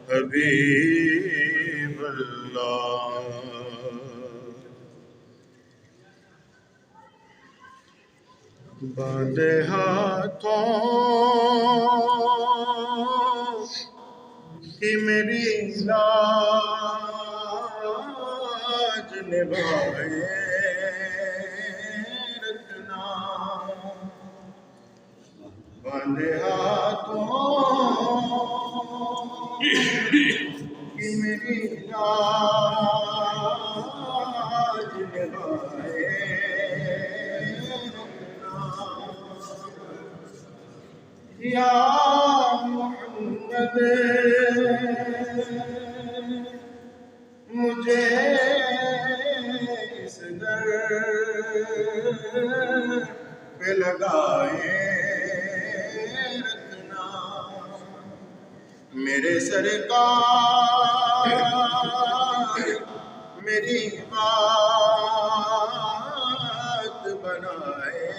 حبیب اللہ باندھے ہاتھوں کی میری لاج نبھائے رکھنا باندھے ہاتھوں کی میری لاج نبھائے یا محمد مجھے اس در پہ لگائے رکھنا میرے سرکار میری بات بنائے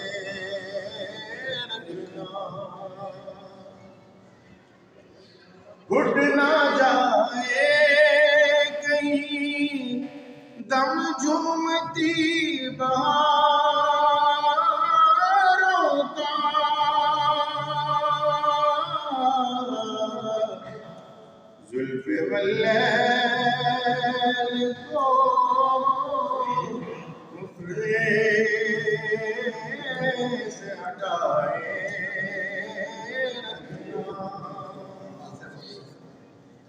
گھٹ نہ جائے کہیں دم جھومتی بہاروں کا زلف واللیل کو مفرے سے ہٹائے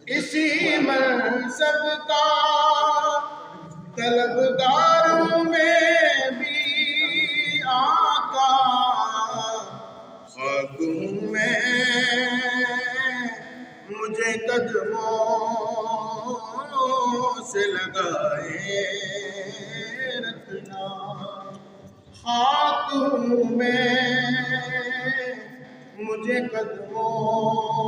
اسی منصب کا طلبگاروں میں بھی آقا خاک ہوں میں مجھے قدموں سے لگائے رکھنا خاک ہوں میں مجھے قدموں